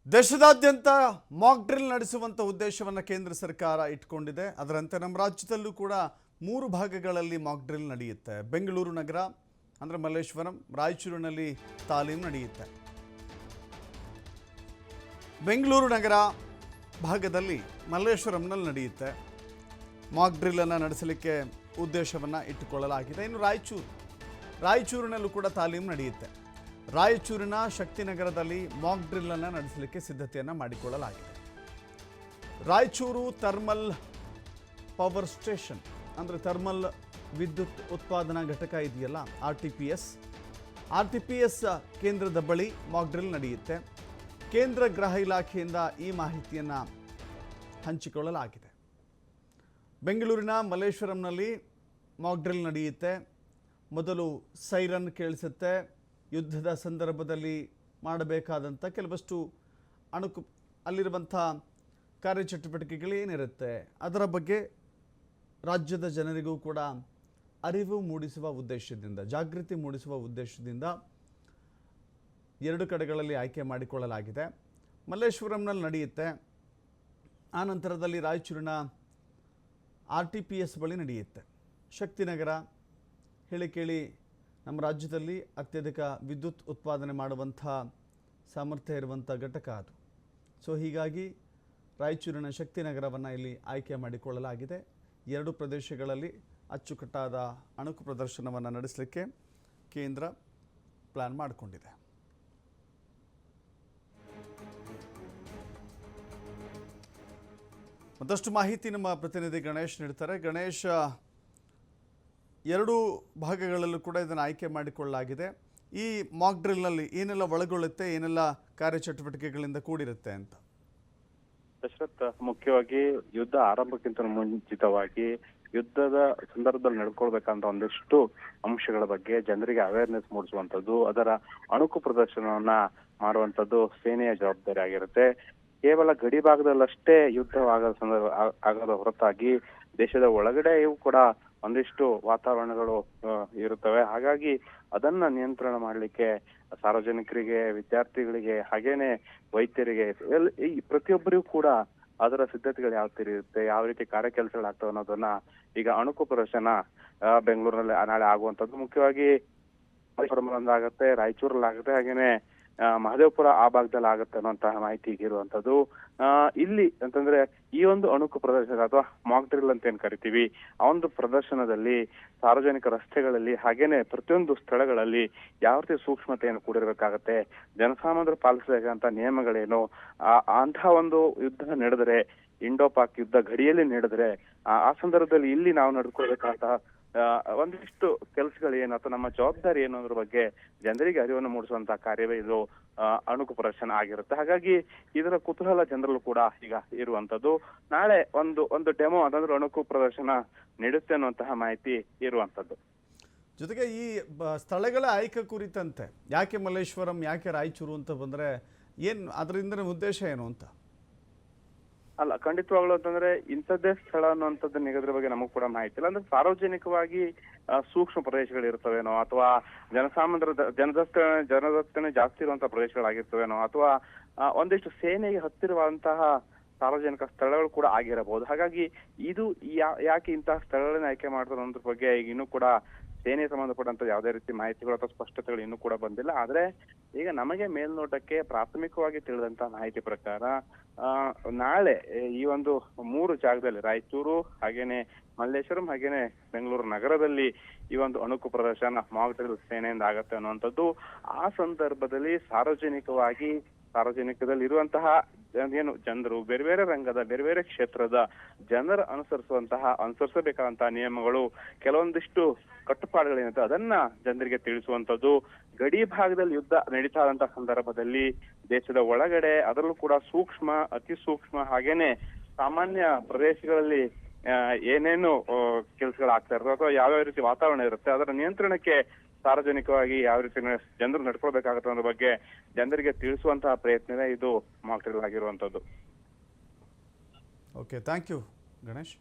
ದೇಶದಾದ್ಯಂತ Mach drill ನಡೆಸುವಂತ ಉದ್ದೇಶವನ್ನು ಕೇಂದ್ರ ಸರ್ಕಾರ ಇಟ್ಕೊಂಡಿದೆ. ಅದರಂತೆ ನಮ್ಮ ರಾಜ್ಯದಲ್ಲೂ ಕೂಡ 3 ಭಾಗಗಳಲ್ಲಿ ಮಾಕ್ ಡ್ರಿಲ್ ನಡೆಯುತ್ತೆ. ಬೆಂಗಳೂರು ನಗರ ಅಂದರೆ ಮಲ್ಲೇಶ್ವರಂ, ರಾಯಚೂರಿನಲ್ಲಿ ತಾಲೀಮು ನಡೆಯುತ್ತೆ. ಬೆಂಗಳೂರು ನಗರ ಭಾಗದಲ್ಲಿ ಮಲ್ಲೇಶ್ವರಂನಲ್ಲಿ ನಡೆಯುತ್ತೆ. ಮಾಕ್ ಡ್ರಿಲ್ ಅನ್ನು ನಡೆಸಲಿಕ್ಕೆ ಉದ್ದೇಶವನ್ನು ಇಟ್ಟುಕೊಳ್ಳಲಾಗಿದೆ. ಇನ್ನು ರಾಯಚೂರಿನಲ್ಲೂ ಕೂಡ ತಾಲೀಮು ನಡೆಯುತ್ತೆ. ರಾಯಚೂರಿನ ಶಕ್ತಿನಗರದಲ್ಲಿ ಮಾಕ್ ಡ್ರಿಲ್ ಅನ್ನು ನಡೆಸಲಿಕ್ಕೆ ಸಿದ್ಧತೆಯನ್ನು ಮಾಡಿಕೊಳ್ಳಲಾಗಿದೆ. ರಾಯಚೂರು ಥರ್ಮಲ್ ಪವರ್ ಸ್ಟೇಷನ್ ಅಂದರೆ ಥರ್ಮಲ್ ವಿದ್ಯುತ್ ಉತ್ಪಾದನಾ ಘಟಕ ಇದೆಯಲ್ಲ, ಆರ್ ಟಿ ಪಿ ಎಸ್ ಕೇಂದ್ರದ ಬಳಿ ಮಾಕ್ ಡ್ರಿಲ್ ನಡೆಯುತ್ತೆ. ಕೇಂದ್ರ ಗೃಹ ಇಲಾಖೆಯಿಂದ ಈ ಮಾಹಿತಿಯನ್ನು ಹಂಚಿಕೊಳ್ಳಲಾಗಿದೆ. ಬೆಂಗಳೂರಿನ ಮಲ್ಲೇಶ್ವರಂನಲ್ಲಿ ಮಾಕ್ ಡ್ರಿಲ್ ನಡೆಯುತ್ತೆ. ಮೊದಲು ಸೈರನ್ ಕೇಳಿಸುತ್ತೆ. ಯುದ್ಧದ ಸಂದರ್ಭದಲ್ಲಿ ಮಾಡಬೇಕಾದಂಥ ಕೆಲವಷ್ಟು ಅಲ್ಲಿರುವಂಥ ಕಾರ್ಯಚಟುವಟಿಕೆಗಳೇನಿರುತ್ತೆ ಅದರ ಬಗ್ಗೆ ರಾಜ್ಯದ ಜನರಿಗೂ ಕೂಡ ಅರಿವು ಮೂಡಿಸುವ ಉದ್ದೇಶದಿಂದ, ಜಾಗೃತಿ ಮೂಡಿಸುವ ಉದ್ದೇಶದಿಂದ 2 ಕಡೆಗಳಲ್ಲಿ ಆಯ್ಕೆ ಮಾಡಿಕೊಳ್ಳಲಾಗಿದೆ. ಮಲ್ಲೇಶ್ವರಂನಲ್ಲಿ ನಡೆಯುತ್ತೆ. ಆ ನಂತರದಲ್ಲಿ ರಾಯಚೂರಿನ RTPS ಬಳಿ ನಡೆಯುತ್ತೆ. ಶಕ್ತಿನಗರ ಹೇಳಿ ಕೇಳಿ ನಮ್ಮ ರಾಜ್ಯದಲ್ಲಿ ಅತ್ಯಧಿಕ ವಿದ್ಯುತ್ ಉತ್ಪಾದನೆ ಮಾಡುವಂಥ ಸಾಮರ್ಥ್ಯ ಇರುವಂಥ ಘಟಕ ಅದು. ಸೊ ಹೀಗಾಗಿ ರಾಯಚೂರಿನ ಶಕ್ತಿನಗರವನ್ನು ಇಲ್ಲಿ ಆಯ್ಕೆ ಮಾಡಿಕೊಳ್ಳಲಾಗಿದೆ. 2 ಪ್ರದೇಶಗಳಲ್ಲಿ ಅಚ್ಚುಕಟ್ಟಾದ ಅಣುಕು ಪ್ರದರ್ಶನವನ್ನು ನಡೆಸಲಿಕ್ಕೆ ಕೇಂದ್ರ ಪ್ಲಾನ್ ಮಾಡಿಕೊಂಡಿದೆ. ಮತ್ತಷ್ಟು ಮಾಹಿತಿ ನಮ್ಮ ಪ್ರತಿನಿಧಿ ಗಣೇಶ್ ನೀಡ್ತಾರೆ. ಗಣೇಶ್, 2 ಭಾಗಗಳಲ್ಲೂ ಕೂಡ ಇದನ್ನು ಆಯ್ಕೆ ಮಾಡಿಕೊಳ್ಳಲಾಗಿದೆ. ಈ ಮಾಕ್ ಡ್ರಿಲ್ನಲ್ಲಿ ಏನೆಲ್ಲ ಒಳಗೊಳ್ಳುತ್ತೆ, ಏನೆಲ್ಲ ಕಾರ್ಯಚಟುವಟಿಕೆಗಳಿಂದ ಕೂಡಿರುತ್ತೆ ಅಂತ? ದಶರಥ್, ಮುಖ್ಯವಾಗಿ ಯುದ್ಧ ಆರಂಭಕ್ಕಿಂತ ಮುಂಚಿತವಾಗಿ ಯುದ್ಧದ ಸಂದರ್ಭದಲ್ಲಿ ನಡ್ಕೊಳ್ಬೇಕಂತ ಒಂದಿಷ್ಟು ಅಂಶಗಳ ಬಗ್ಗೆ ಜನರಿಗೆ ಅವೇರ್ನೆಸ್ ಮೂಡಿಸುವಂಥದ್ದು, ಅದರ ಅಣುಕು ಪ್ರದರ್ಶನವನ್ನ ಮಾಡುವಂಥದ್ದು ಸೇನೆಯ ಜವಾಬ್ದಾರಿ ಆಗಿರುತ್ತೆ. ಕೇವಲ ಗಡಿ ಭಾಗದಲ್ಲಷ್ಟೇ ಆಗದ ಹೊರತಾಗಿ ದೇಶದ ಒಳಗಡೆಯೂ ಕೂಡ ಒಂದಿಷ್ಟು ವಾತಾವರಣಗಳು ಇರುತ್ತವೆ. ಹಾಗಾಗಿ ಅದನ್ನ ನಿಯಂತ್ರಣ ಮಾಡಲಿಕ್ಕೆ ಸಾರ್ವಜನಿಕರಿಗೆ, ವಿದ್ಯಾರ್ಥಿಗಳಿಗೆ, ಹಾಗೇನೆ ವೈದ್ಯರಿಗೆ, ಈ ಪ್ರತಿಯೊಬ್ಬರಿಗೂ ಕೂಡ ಅದರ ಸಿದ್ಧತೆಗಳು ಯಾವ ತೀರಿ ಇರುತ್ತೆ, ಯಾವ ರೀತಿ ಕಾರ್ಯಕೆಲಸಗಳಾಗ್ತವೆ ಅನ್ನೋದನ್ನ ಈಗ ಅಣುಕು ಪ್ರದರ್ಶನ ಬೆಂಗಳೂರಿನಲ್ಲಿ ನಾಳೆ ಆಗುವಂತದ್ದು. ಮುಖ್ಯವಾಗಿ ಆಗುತ್ತೆ, ರಾಯಚೂರಲ್ಲಿ ಆಗುತ್ತೆ, ಹಾಗೇನೆ ಮಹದೇವಪುರ ಆ ಭಾಗದಲ್ಲಿ ಆಗುತ್ತೆ ಅನ್ನುವಂತಹ ಮಾಹಿತಿ ಇರುವಂತದ್ದು. ಇಲ್ಲಿ ಅಂತಂದ್ರೆ ಈ ಒಂದು ಅಣುಕು ಪ್ರದರ್ಶನ ಅಥವಾ ಮಾಕ್ ಡ್ರಿಲ್ ಅಂತ ಏನ್ ಕರಿತೀವಿ, ಆ ಒಂದು ಪ್ರದರ್ಶನದಲ್ಲಿ ಸಾರ್ವಜನಿಕ ರಸ್ತೆಗಳಲ್ಲಿ ಹಾಗೇನೆ ಪ್ರತಿಯೊಂದು ಸ್ಥಳಗಳಲ್ಲಿ ಯಾವ ರೀತಿ ಸೂಕ್ಷ್ಮತೆಯನ್ನು ಕೂಡಿರ್ಬೇಕಾಗತ್ತೆ, ಜನಸಾಮಾನ್ಯರು ಪಾಲಿಸಬೇಕಂತ ನಿಯಮಗಳೇನು, ಅಂತಹ ಒಂದು ಯುದ್ಧ ನಡೆದರೆ, ಇಂಡೋ ಪಾಕ್ ಯುದ್ಧ ಗಡಿಯಲ್ಲಿ ನಡೆದರೆ ಆ ಸಂದರ್ಭದಲ್ಲಿ ಇಲ್ಲಿ ನಾವು ನಡ್ಕೊಳ್ಬೇಕಾದ ಒಂದಿಷ್ಟು ಕೆಲಸಗಳೇನು ಅಥವಾ ನಮ್ಮ ಜವಾಬ್ದಾರಿ ಏನು ಅನ್ನೋದ್ರ ಬಗ್ಗೆ ಜನರಿಗೆ ಅರಿವನ್ನು ಮೂಡಿಸುವಂತಹ ಕಾರ್ಯವೇ ಇದು ಅಣುಕು ಪ್ರದರ್ಶನ ಆಗಿರುತ್ತೆ. ಹಾಗಾಗಿ ಇದರ ಕುತೂಹಲ ಜನರಲ್ಲೂ ಕೂಡ ಈಗ ಇರುವಂತದ್ದು. ನಾಳೆ ಒಂದು ಡೆಮೋ ಅದಂದ್ರೆ ಅಣುಕು ಪ್ರದರ್ಶನ ನೀಡುತ್ತೆ ಅನ್ನುವಂತಹ ಮಾಹಿತಿ ಇರುವಂತದ್ದು. ಜೊತೆಗೆ ಈ ಸ್ಥಳಗಳ ಆಯ್ಕೆ ಕುರಿತಂತೆ ಯಾಕೆ ಮಲ್ಲೇಶ್ವರಂ, ಯಾಕೆ ರಾಯಚೂರು ಅಂತ ಬಂದ್ರೆ ಅದರಿಂದ ಉದ್ದೇಶ ಏನು ಅಂತ? ಅಲ್ಲ, ಖಂಡಿತವಾಗ್ಲು ಅಂತಂದ್ರೆ ಇಂಥದ್ದೇ ಸ್ಥಳ ಅನ್ನುವಂಥದ್ದು ನಿಗದ್ರ ಬಗ್ಗೆ ನಮಗ್ ಕೂಡ ಮಾಹಿತಿ ಇಲ್ಲ. ಅಂದ್ರೆ ಸಾರ್ವಜನಿಕವಾಗಿ ಸೂಕ್ಷ್ಮ ಪ್ರದೇಶಗಳು ಇರ್ತವೇನೋ, ಅಥವಾ ಜನದಟ್ಟಣೆ ಜಾಸ್ತಿ ಇರುವಂತಹ ಪ್ರದೇಶಗಳಾಗಿರ್ತವೇನೋ, ಅಥವಾ ಒಂದಿಷ್ಟು ಸೇನೆಗೆ ಹತ್ತಿರವಾದಂತಹ ಸಾರ್ವಜನಿಕ ಸ್ಥಳಗಳು ಕೂಡ ಆಗಿರಬಹುದು. ಹಾಗಾಗಿ ಇದು ಯಾಕೆ ಇಂತಹ ಸ್ಥಳಗಳನ್ನ ಆಯ್ಕೆ ಮಾಡ್ತಾರೆ ಅನ್ನೋದ್ರ ಬಗ್ಗೆ ಈಗ ಇನ್ನೂ ಕೂಡ ಸೇನೆಗೆ ಸಂಬಂಧಪಟ್ಟಂತ ಯಾವುದೇ ರೀತಿ ಮಾಹಿತಿಗಳು ಅಥವಾ ಸ್ಪಷ್ಟತೆಗಳು ಇನ್ನೂ ಕೂಡ ಬಂದಿಲ್ಲ. ಆದ್ರೆ ಈಗ ನಮಗೆ ಮೇಲ್ನೋಟಕ್ಕೆ ಪ್ರಾಥಮಿಕವಾಗಿ ತಿಳಿದಂತ ಮಾಹಿತಿ ಪ್ರಕಾರ ನಾಳೆ ಈ ಒಂದು 3 ಜಾಗದಲ್ಲಿ ರಾಯಚೂರು, ಹಾಗೇನೆ ಮಲ್ಲೇಶ್ವರಂ, ಹಾಗೇನೆ ಬೆಂಗಳೂರು ನಗರದಲ್ಲಿ ಈ ಒಂದು ಅಣುಕು ಪ್ರದರ್ಶನ ಮಾಕ್ ಡ್ರಿಲ್ ಸೇನೆಯಿಂದ ಆಗತ್ತೆ ಅನ್ನುವಂಥದ್ದು. ಆ ಸಂದರ್ಭದಲ್ಲಿ ಸಾರ್ವಜನಿಕದಲ್ಲಿ ಇರುವಂತಹ ಏನು ಜನರು, ಬೇರೆ ಬೇರೆ ರಂಗದ, ಬೇರೆ ಬೇರೆ ಕ್ಷೇತ್ರದ ಜನರು ಅನುಸರಿಸಬೇಕಾದಂತಹ ನಿಯಮಗಳು, ಕೆಲವೊಂದಿಷ್ಟು ಕಟ್ಟುಪಾಡುಗಳೇನಿದೆ ಅದನ್ನ ಜನರಿಗೆ ತಿಳಿಸುವಂತದ್ದು. ಗಡಿ ಭಾಗದಲ್ಲಿ ಯುದ್ಧ ನಡೀತಾ ಇದ್ದಂತಹ ಸಂದರ್ಭದಲ್ಲಿ ದೇಶದ ಒಳಗಡೆ ಅದರಲ್ಲೂ ಕೂಡ ಸೂಕ್ಷ್ಮ, ಅತಿ ಸೂಕ್ಷ್ಮ, ಹಾಗೇನೆ ಸಾಮಾನ್ಯ ಪ್ರದೇಶಗಳಲ್ಲಿ ಏನೇನು ಕೆಲಸಗಳಾಗ್ತಾ ಇರ್ತವೆ ಅಥವಾ ಯಾವ್ಯಾವ ರೀತಿ ವಾತಾವರಣ ಇರುತ್ತೆ ಅದರ ನಿಯಂತ್ರಣಕ್ಕೆ ಸಾರ್ವಜನಿಕವಾಗಿ ಯಾವ ರೀತಿ ಜನರು ನಡ್ಕೊಳ್ಬೇಕಾಗುತ್ತೆ ಅನ್ನೋ ಬಗ್ಗೆ ಜನರಿಗೆ ತಿಳಿಸುವಂತಹ ಪ್ರಯತ್ನವೇ ಇದು ಮಾಕ್ ಡ್ರಿಲ್ ಆಗಿರುವಂತದ್ದು. Okay, thank you Ganesh.